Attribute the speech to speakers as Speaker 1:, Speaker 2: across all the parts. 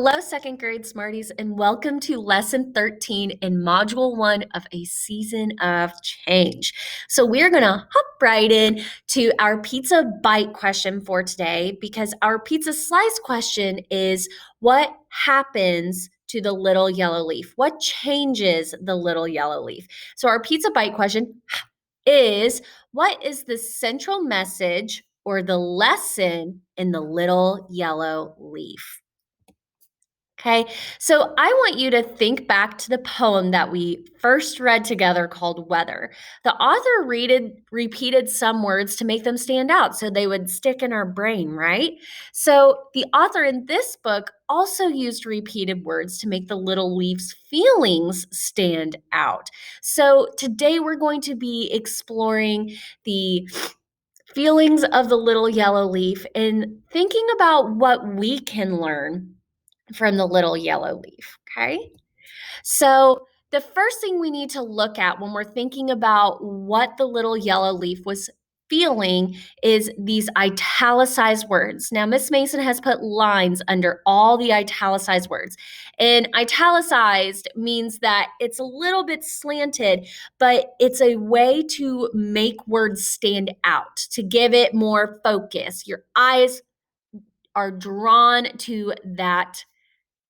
Speaker 1: Hello, second grade Smarties, and welcome to lesson 13 in module 1 of a season of change. So, we're going to hop right in to our pizza bite question for today because our pizza slice question is what happens to the little yellow leaf? What changes the little yellow leaf? So, our pizza bite question is what is the central message or the lesson in the little yellow leaf? Okay, so I want you to think back to the poem that we first read together called Weather. The author repeated some words to make them stand out so they would stick in our brain, right? So the author in this book also used repeated words to make the little leaf's feelings stand out. So today we're going to be exploring the feelings of the little yellow leaf and thinking about what we can learn from the little yellow leaf, okay? So the first thing we need to look at when we're thinking about what the little yellow leaf was feeling is these italicized words. Now, Miss Mason has put lines under all the italicized words. And italicized means that it's a little bit slanted, but it's a way to make words stand out, to give it more focus. Your eyes are drawn to that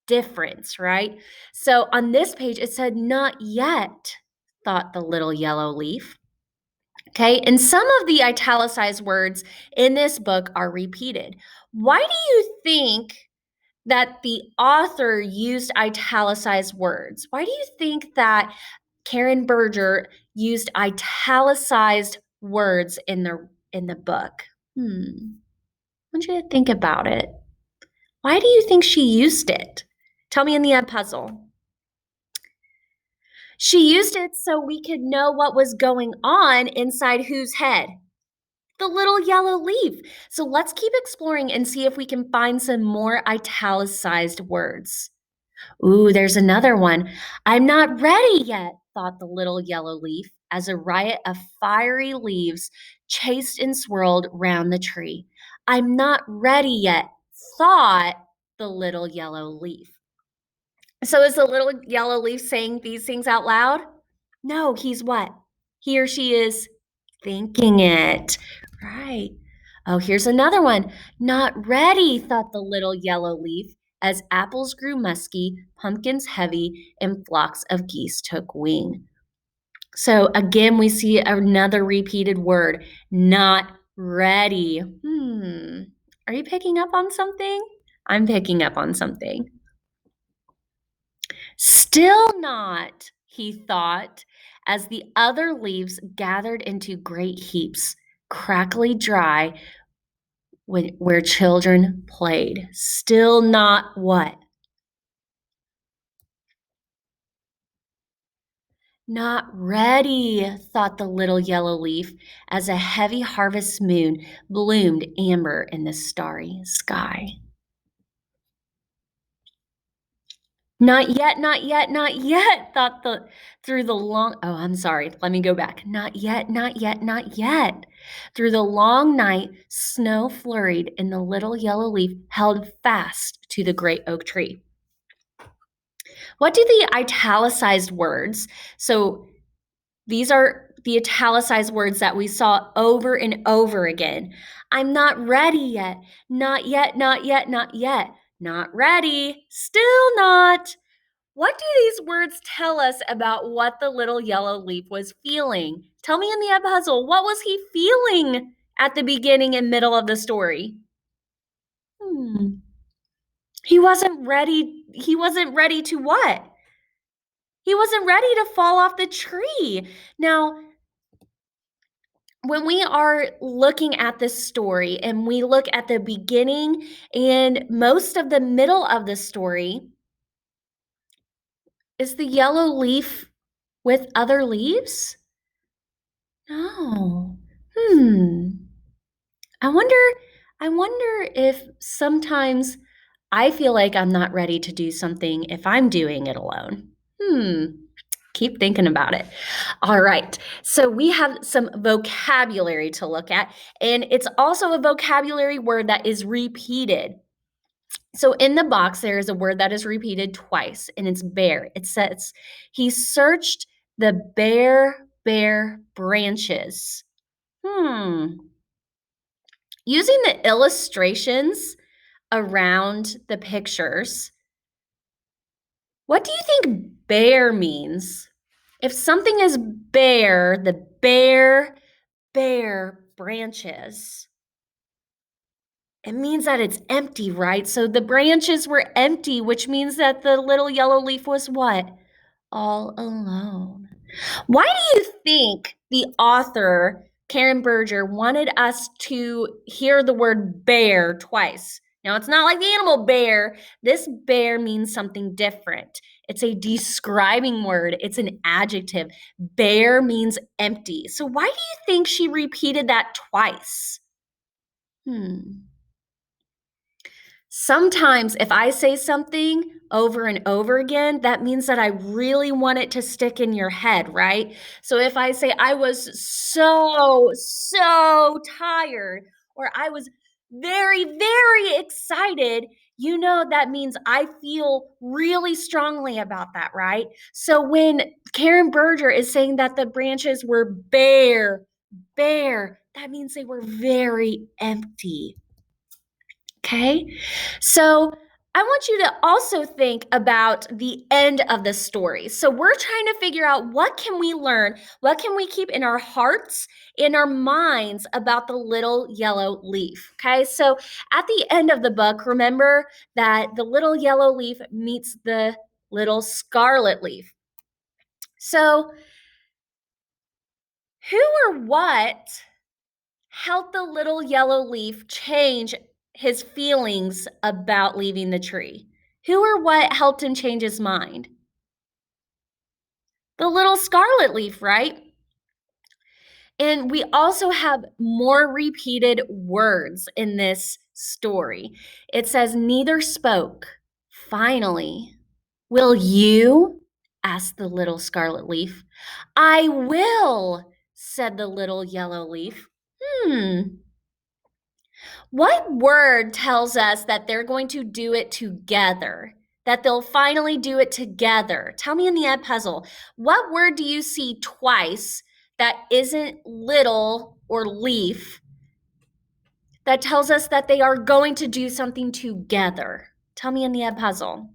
Speaker 1: difference, right? So on this page, it said, not yet, thought the little yellow leaf. Okay, and some of the italicized words in this book are repeated. Why do you think that the author used italicized words? Why do you think that Karen Berger used italicized words in the book? I want you to think about it. Why do you think she used it? Tell me in the puzzle. She used it so we could know what was going on inside whose head? The little yellow leaf. So let's keep exploring and see if we can find some more italicized words. Ooh, there's another one. I'm not ready yet, thought the little yellow leaf as a riot of fiery leaves chased and swirled round the tree. I'm not ready yet, thought the little yellow leaf. So is the little yellow leaf saying these things out loud? No, he's what? He or she is thinking it. Right. Oh, here's another one. Not ready, thought the little yellow leaf, as apples grew musky, pumpkins heavy, and flocks of geese took wing. So again, we see another repeated word, not ready. Are you picking up on something? I'm picking up on something. Still not, he thought, as the other leaves gathered into great heaps, crackly dry, where children played. Still not what? Not ready, thought the little yellow leaf, as a heavy harvest moon bloomed amber in the starry sky. Not yet, not yet, not yet, thought through the long, oh, I'm sorry, let me go back. Not yet, not yet, not yet. Through the long night, snow flurried and the little yellow leaf held fast to the great oak tree. What do the italicized words, so these are the italicized words that we saw over and over again. I'm not ready yet, not yet, not yet, not yet. Not ready, still not. What do these words tell us about what the little yellow leaf was feeling? Tell me in the puzzle, what was he feeling at the beginning and middle of the story? He wasn't ready. He wasn't ready to what? He wasn't ready to fall off the tree. Now, when we are looking at this story and we look at the beginning and most of the middle of the story, is the yellow leaf with other leaves? No. I wonder if sometimes I feel like I'm not ready to do something if I'm doing it alone. Keep thinking about it. All right. So we have some vocabulary to look at, and it's also a vocabulary word that is repeated. So in the box, there is a word that is repeated twice, and it's bare. It says, he searched the bare branches. Using the illustrations around the pictures, what do you think bare means? If something is bare, the bare branches, it means that it's empty, right? So the branches were empty, which means that the little yellow leaf was what? All alone. Why do you think the author, Karen Berger, wanted us to hear the word bear twice? Now, it's not like the animal bear. This bear means something different. It's a describing word, it's an adjective. Bare means empty. So, why do you think she repeated that twice? Sometimes if I say something over and over again, that means that I really want it to stick in your head, right? So if I say I was so tired, or I was very excited, you know that means I feel really strongly about that, right? So when Karen Berger is saying that the branches were bare, that means they were very empty. Okay. So I want you to also think about the end of the story. So we're trying to figure out what can we learn? What can we keep in our hearts, in our minds about the little yellow leaf? Okay. So at the end of the book, remember that the little yellow leaf meets the little scarlet leaf. So who or what helped the little yellow leaf change his feelings about leaving the tree? Who or what helped him change his mind? The little scarlet leaf, right? And we also have more repeated words in this story. It says, neither spoke. Finally, will you? Asked the little scarlet leaf. I will, said the little yellow leaf. What word tells us that they're going to do it together? That they'll finally do it together? Tell me in the ed puzzle. What word do you see twice that isn't little or leaf that tells us that they are going to do something together? Tell me in the ed puzzle.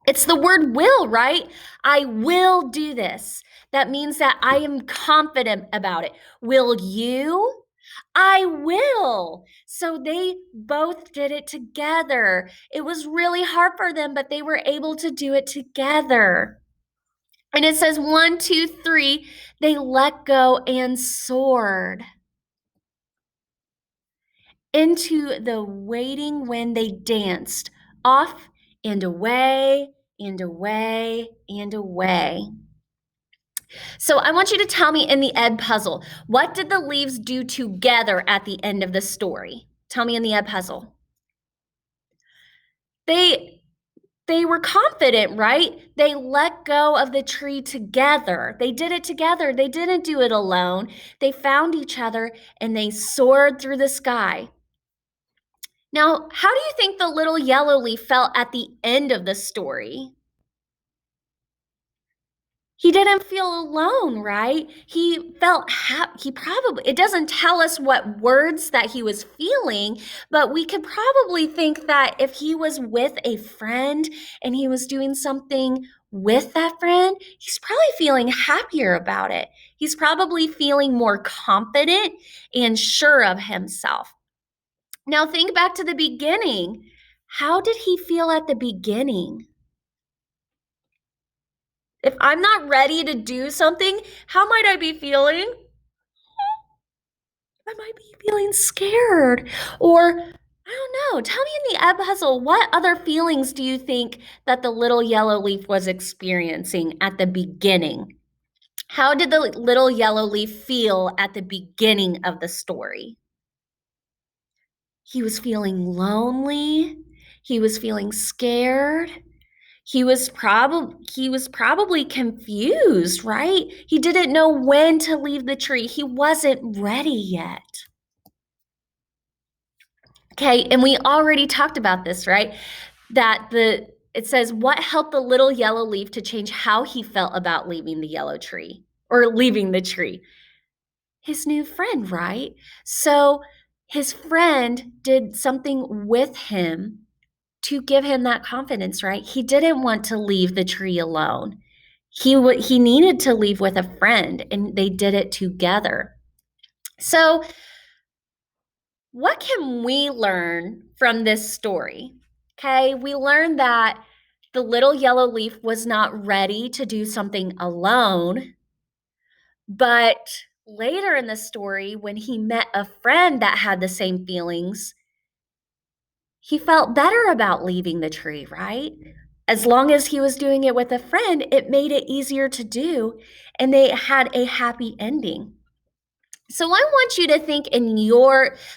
Speaker 1: It's the word will, right? I will do this. That means that I am confident about it. Will you? I will. So they both did it together. It was really hard for them, but they were able to do it together. And it says 1, 2, 3, they let go and soared into the waiting when they danced off and away and away and away. So I want you to tell me in the ed puzzle, what did the leaves do together at the end of the story? Tell me in the ed puzzle. They were confident, right? They let go of the tree together. They did it together. They didn't do it alone. They found each other and they soared through the sky. Now, how do you think the little yellow leaf felt at the end of the story? He didn't feel alone, right? He felt he probably, it doesn't tell us what words that he was feeling, but we could probably think that if he was with a friend and he was doing something with that friend, he's probably feeling happier about it. He's probably feeling more confident and sure of himself. Now think back to the beginning. How did he feel at the beginning? If I'm not ready to do something, how might I be feeling? I might be feeling scared. Or, I don't know. Tell me in the ed puzzle, what other feelings do you think that the little yellow leaf was experiencing at the beginning? How did the little yellow leaf feel at the beginning of the story? He was feeling lonely. He was feeling scared. He was probably confused, right? He didn't know when to leave the tree. He wasn't ready yet. Okay, and we already talked about this, right? It says, what helped the little yellow leaf to change how he felt about leaving the yellow tree or leaving the tree? His new friend, right? So his friend did something with him to give him that confidence, right? He didn't want to leave the tree alone. He needed to leave with a friend, and they did it together. So, what can we learn from this story? Okay, we learned that the little yellow leaf was not ready to do something alone, but later in the story, when he met a friend that had the same feelings, he felt better about leaving the tree, right? As long as he was doing it with a friend, it made it easier to do, and they had a happy ending. So I want you to think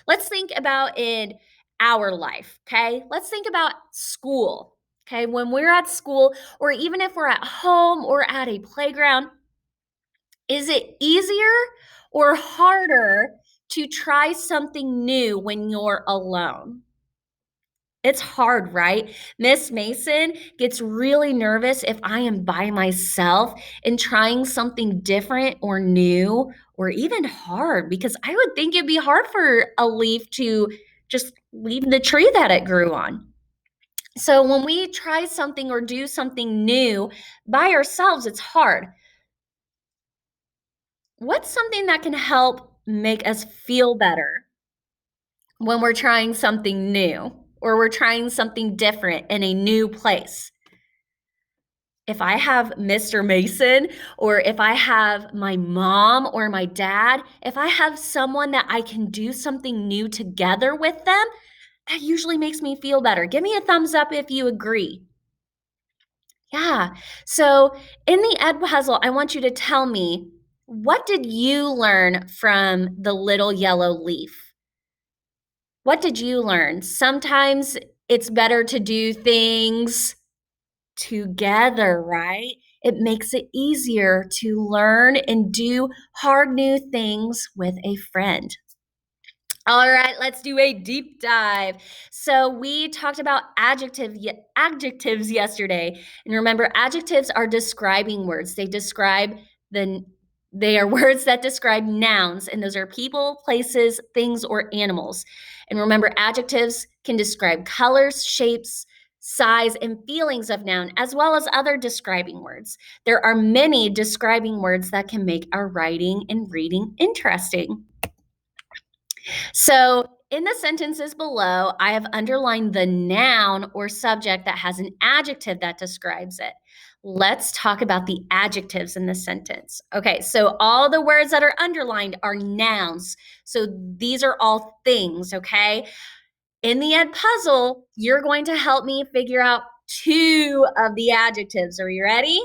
Speaker 1: let's think about in our life, okay? Let's think about school, okay? When we're at school, or even if we're at home or at a playground, is it easier or harder to try something new when you're alone? It's hard, right? Miss Mason gets really nervous if I am by myself and trying something different or new or even hard, because I would think it'd be hard for a leaf to just leave the tree that it grew on. So when we try something or do something new by ourselves, it's hard. What's something that can help make us feel better when we're trying something new or we're trying something different in a new place? If I have Mr. Mason, or if I have my mom or my dad, if I have someone that I can do something new together with them, that usually makes me feel better. Give me a thumbs up if you agree. Yeah. So in the Ed puzzle, I want you to tell me, what did you learn from the little yellow leaf? What did you learn? Sometimes it's better to do things together, right? It makes it easier to learn and do hard new things with a friend. All right, let's do a deep dive. So we talked about adjectives yesterday. And remember, adjectives are describing words. They are words that describe nouns, and those are people, places, things, or animals. And remember, adjectives can describe colors, shapes, size, and feelings of noun, as well as other describing words. There are many describing words that can make our writing and reading interesting. So in the sentences below, I have underlined the noun or subject that has an adjective that describes it. Let's talk about the adjectives in the sentence. Okay, so all the words that are underlined are nouns. So these are all things, okay? In the Ed puzzle, you're going to help me figure out 2 of the adjectives. Are you ready?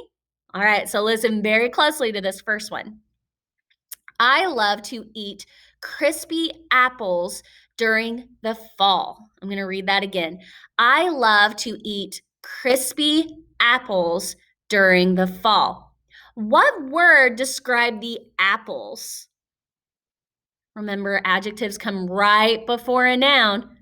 Speaker 1: All right, so listen very closely to this first one. I love to eat crispy apples during the fall. I'm going to read that again. I love to eat crispy apples during the fall. What word described the apples? Remember, adjectives come right before a noun.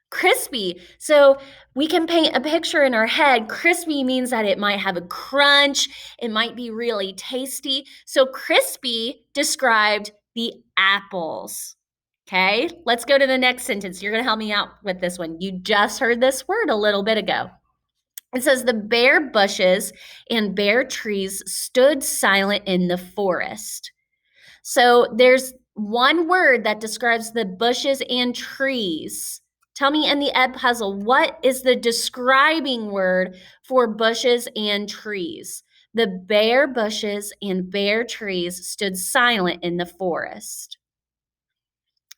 Speaker 1: Crispy. So we can paint a picture in our head. Crispy means that it might have a crunch, it might be really tasty. So crispy described the apples. Okay, let's go to the next sentence. You're going to help me out with this one. You just heard this word a little bit ago. It says, the bare bushes and bare trees stood silent in the forest. So there's one word that describes the bushes and trees. Tell me in the Ed puzzle, what is the describing word for bushes and trees? The bare bushes and bare trees stood silent in the forest.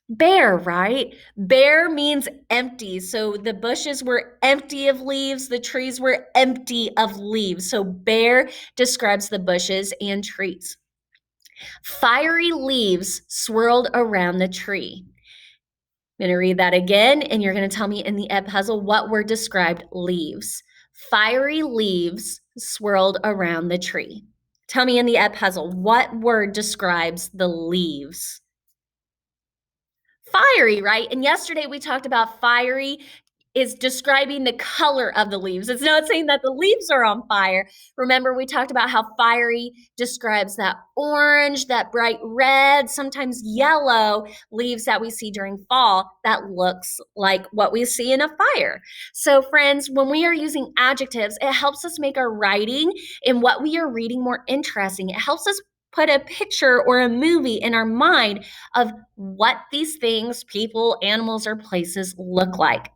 Speaker 1: Bare, right? Bare means empty. So the bushes were empty of leaves, the trees were empty of leaves. So bare describes the bushes and trees. Fiery leaves swirled around the tree. I'm going to read that again, and you're going to tell me in the Ed puzzle what word described leaves. Fiery leaves swirled around the tree. Tell me in the Ed puzzle what word describes the leaves. fiery, right? And yesterday we talked about fiery is describing the color of the leaves. It's not saying that the leaves are on fire. Remember, we talked about how fiery describes that orange, that bright red, sometimes yellow leaves that we see during fall that looks like what we see in a fire. So, friends, when we are using adjectives, it helps us make our writing and what we are reading more interesting. It helps us put a picture or a movie in our mind of what these things, people, animals, or places look like.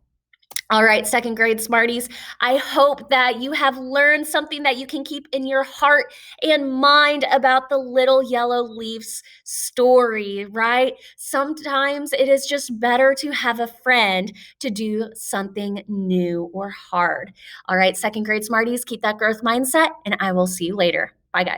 Speaker 1: All right, second grade Smarties, I hope that you have learned something that you can keep in your heart and mind about the little yellow leaves story, right? Sometimes it is just better to have a friend to do something new or hard. All right, second grade Smarties, keep that growth mindset, and I will see you later. Bye, guys.